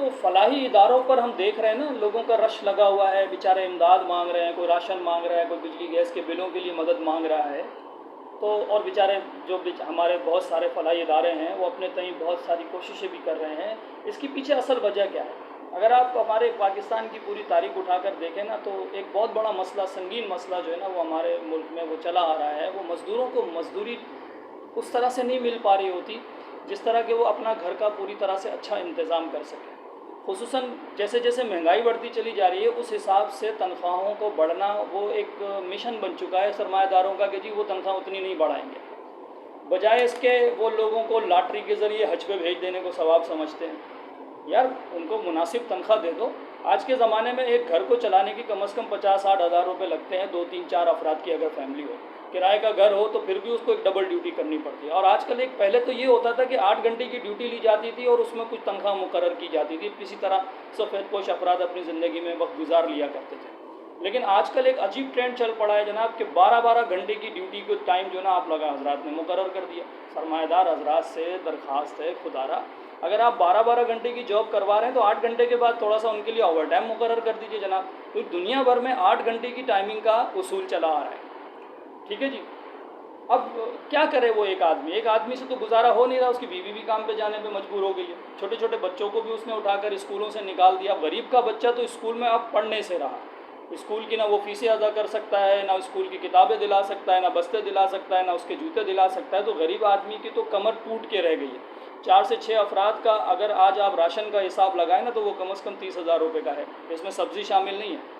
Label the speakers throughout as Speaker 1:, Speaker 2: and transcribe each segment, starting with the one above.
Speaker 1: जो फलाही इदारों पर हम देख रहे हैं ना, लोगों का रश लगा हुआ है, बेचारे इमदाद मांग रहे हैं, कोई राशन मांग रहा है, कोई बिजली गैस के बिलों के लिए मदद मांग रहा है। तो और बेचारे जो हमारे बहुत सारे फलाही इदारे हैं वो अपने तई बहुत सारी कोशिशें भी कर रहे हैं। इसके पीछे असल वजह क्या है? अगर आप हमारे पाकिस्तान की पूरी तारीख उठाकर देखें ना, तो एक बहुत बड़ा मसला, संगीन मसला जो है ना, वो हमारे मुल्क में वो चला आ रहा है। वो मज़दूरों को मजदूरी उस तरह से नहीं मिल पा रही होती जिस तरह के वो अपना घर का पूरी तरह से अच्छा इंतज़ाम कर सकें। खुसूसन जैसे जैसे महंगाई बढ़ती चली जा रही है, उस हिसाब से तनख्वाहों को बढ़ना वो एक मिशन बन चुका है सरमाएदारों का कि जी वो तनख्वाह उतनी नहीं बढ़ाएंगे। बजाय इसके वो लोगों को लॉटरी के ज़रिए हज पे भेज देने को सवाब समझते हैं। यार उनको मुनासिब तनख्वाह दे दो। आज के ज़माने में एक घर को चलाने की कम से कम 50-60 हज़ार रुपये लगते हैं, 2-3-4 अफराद की अगर फैमिली हो। किराए का घर हो तो फिर भी उसको एक डबल ड्यूटी करनी पड़ती है। और आजकल एक पहले तो ये होता था कि 8 घंटे की ड्यूटी ली जाती थी और उसमें कुछ तनख्वाह मुकर्रर की जाती थी। किसी तरह सफ़ेदपोश अफराद अपनी ज़िंदगी में वक्त गुजार लिया करते थे। लेकिन आजकल एक अजीब ट्रेंड चल पड़ा है जनाब कि 12-12 घंटे की ड्यूटी को टाइम जो ना आप लगा हजरात ने मुकर्रर कर दिया। सरमाएदार हजरात से दरख्वास्त है, खुदारा अगर आप 12-12 घंटे की जॉब करवा रहे हैं तो 8 घंटे के बाद थोड़ा सा उनके लिए ओवर टाइम मुकर्रर कर दीजिए जनाब। तो दुनिया भर में 8 घंटे की टाइमिंग का उसूल चला आ रहा है। ठीक है जी। अब क्या करे वो एक आदमी से तो गुजारा हो नहीं रहा। उसकी बीवी भी काम पे जाने पे मजबूर हो गई है। छोटे छोटे बच्चों को भी उसने उठाकर स्कूलों से निकाल दिया। गरीब का बच्चा तो स्कूल में अब पढ़ने से रहा। स्कूल की ना वो फीसें अदा कर सकता है, ना स्कूल की किताबें दिला सकता है, ना बस्ते दिला सकता है, ना उसके जूते दिला सकता है। तो गरीब आदमी की तो कमर टूट के रह गई है। 4 से 6 अफराद का अगर आज आप राशन का हिसाब लगाएं ना, तो वो कम से कम 30,000 रुपये का है। इसमें सब्ज़ी शामिल नहीं है।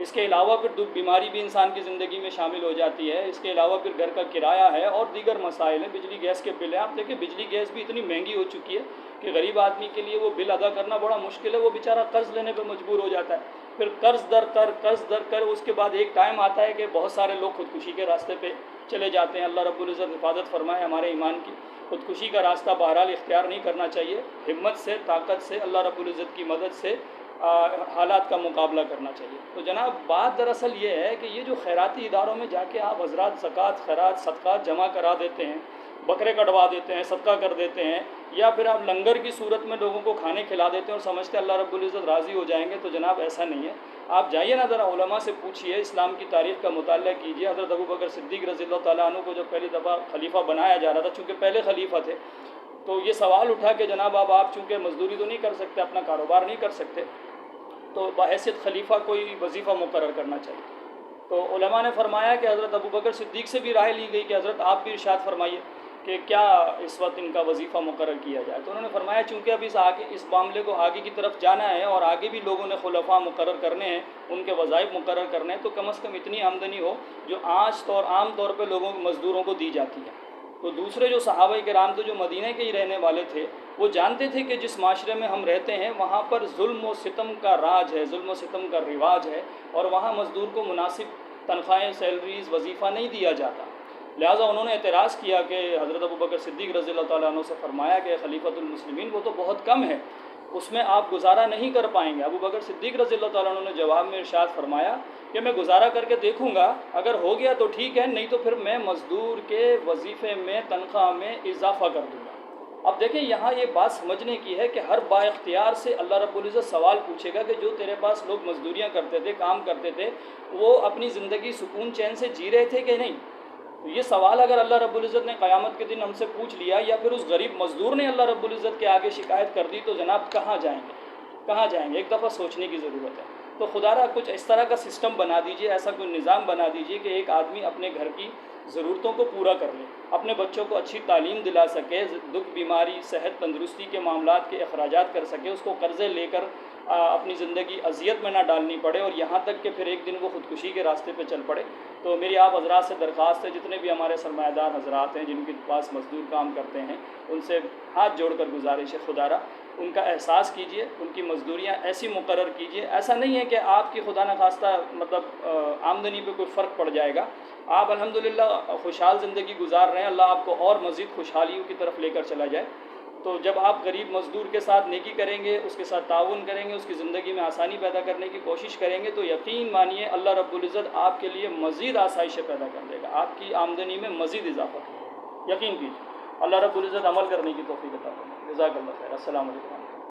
Speaker 1: इसके अलावा फिर दुख बीमारी भी इंसान की ज़िंदगी में शामिल हो जाती है। इसके अलावा फिर घर का किराया है और दीगर मसाइल हैं, बिजली गैस के बिल हैं। आप देखिए बिजली गैस भी इतनी महंगी हो चुकी है कि गरीब आदमी के लिए वो बिल अदा करना बड़ा मुश्किल है। वो बेचारा कर्ज़ लेने पर मजबूर हो जाता है। फिर कर्ज़ दर कर उसके बाद एक टाइम आता है कि बहुत सारे लोग खुदकुशी के रास्ते पे चले जाते हैं। अल्लाह रब्बुल इज़्ज़त हिफाजत फरमाए हमारे ईमान की। खुदकुशी का रास्ता बहरहाल इख्तियार नहीं करना चाहिए। हिम्मत से, ताकत से, अल्लाह रब्बुल इज़्ज़त की मदद से हालात का मुकाबला करना चाहिए। तो जनाब बात दरअसल ये है कि ये जो खैराती इदारों में जाके आप हज़रात ज़कात, खैरात, सदक़ात जमा करा देते हैं, बकरे कटवा देते हैं, सदका कर देते हैं, या फिर आप लंगर की सूरत में लोगों को खाने खिला देते हैं और समझते हैं अल्लाह रब्बुल इज़्ज़त राज़ी हो जाएंगे, तो जनाब ऐसा नहीं है। आप जाइए ना ज़रा उलमा से पूछिए, इस्लाम की तारीख़ का मुताला कीजिए। हज़रत अबू बकर सिद्दीक़ रज़ियल्लाहु तआला अन्हु को जब पहली दफ़ा खलीफा बनाया जा रहा था, चूँकि पहले खलीफा थे, तो ये सवाल उठा कि जनाब अब आप चूँकि मज़दूरी तो नहीं कर सकते, अपना कारोबार नहीं कर सकते, तो बहैसियत खलीफा कोई वजीफ़ा मुकर्रर करना चाहिए। तो उलमा ने फरमाया कि हज़रत अबू बकर सिद्दीक़ से भी राय ली गई कि हज़रत आप भी इरशाद फरमाइए कि क्या इस वक्त इनका वजीफ़ा मुकर्रर किया जाए। तो उन्होंने फरमाया चूँकि अब इस मामले को आगे की तरफ जाना है और आगे भी लोगों ने खुलफा मुकर्रर करने हैं, उनके वज़ाइफ मुकर्रर करने हैं, तो कम से कम इतनी आमदनी हो जो आम तौर पर लोगों मज़दूरों को दी जाती है। तो दूसरे जो सहाबा किराम थे जो मदीने के ही रहने वाले थे, वो जानते थे कि जिस माशरे में हम रहते हैं वहाँ पर जुल्म व सितम का राज है, जुल्म व सितम का रिवाज है, और वहाँ मज़दूर को मुनासिब तनख्वाहें, सैलरीज़, वजीफ़ा नहीं दिया जाता। लिहाजा उन्होंने एतराज़ किया कि हज़रत अबू बकर सिद्दीक़ रज़ियल्लाहु तआला अन्हु से फरमाया कि खलीफतुल मुस्लिमीन वो तो बहुत कम है, उसमें आप गुजारा नहीं कर पाएंगे। अबू बकर सिद्दीक़ रज़ियल्लाहु तआला अन्हु ने जवाब में इरशाद फरमाया कि मैं गुजारा करके देखूँगा, अगर हो गया तो ठीक है, नहीं तो फिर मैं मज़दूर के वजीफ़े में, तनख्वाह में इजाफ़ा कर दूँगा। अब देखें यहाँ ये बात समझने की है कि हर बाइख्तियार से अल्लाह रब्बुल इज़्ज़त सवाल पूछेगा कि जो तेरे पास लोग मज़दूरियाँ करते थे, काम करते थे, वो अपनी ज़िंदगी सुकून चैन से जी रहे थे कि नहीं। तो ये सवाल अगर अल्लाह रब्बुल इज़्ज़त ने क़यामत के दिन हमसे पूछ लिया, या फिर उस गरीब मज़दूर ने अल्लाह रब्बुल इज़्ज़त के आगे शिकायत कर दी, तो जनाब कहाँ जाएंगे? एक दफ़ा सोचने की ज़रूरत है। तो खुदारा कुछ इस तरह का सिस्टम बना दीजिए, ऐसा कोई निज़ाम बना दीजिए कि एक आदमी अपने घर की ज़रूरतों को पूरा कर ले, अपने बच्चों को अच्छी तालीम दिला सके, दुख बीमारी, सेहत, तंदुरुस्ती के मामलात के अखराजात कर सके, उसको कर्ज़े लेकर अपनी ज़िंदगी अजियत में ना डालनी पड़े, और यहाँ तक कि फिर एक दिन वो ख़ुदकुशी के रास्ते पे चल पड़े। तो मेरी आप हज़रात से दरख्वास्त है, जितने भी हमारे सरमायादार हज़रात हैं जिनके पास मज़दूर काम करते हैं, उनसे हाथ जोड़कर गुजारिश है, खुदारा उनका एहसास कीजिए, उनकी मज़दूरियाँ ऐसी मुकर्रर कीजिए। ऐसा नहीं है कि आपकी खुदा न खास्ता मतलब आमदनी पे कोई फ़र्क पड़ जाएगा। आप अल्हम्दुलिल्लाह खुशहाल ज़िंदगी गुजार रहे हैं, अल्लाह आपको और मज़ीद खुशहालियों की तरफ लेकर चला जाए। तो जब आप गरीब मज़दूर के साथ नेकी करेंगे, उसके साथ ताउन करेंगे, उसकी ज़िंदगी में आसानी पैदा करने की कोशिश करेंगे, तो यकीन मानिए अल्लाह रब्बुल इज़्ज़त आपके लिए मज़ीद आसाइशें पैदा कर देगा, आपकी आमदनी में मज़ीद इजाफ़ा करेगा। यकीन कीजिए, अल्लाह रब्बुल इज़्ज़त अमल करने की तौफ़ीक़ अता फरमाए। जज़ाकल्लाह खैर। अस्सलामु अलैकुम।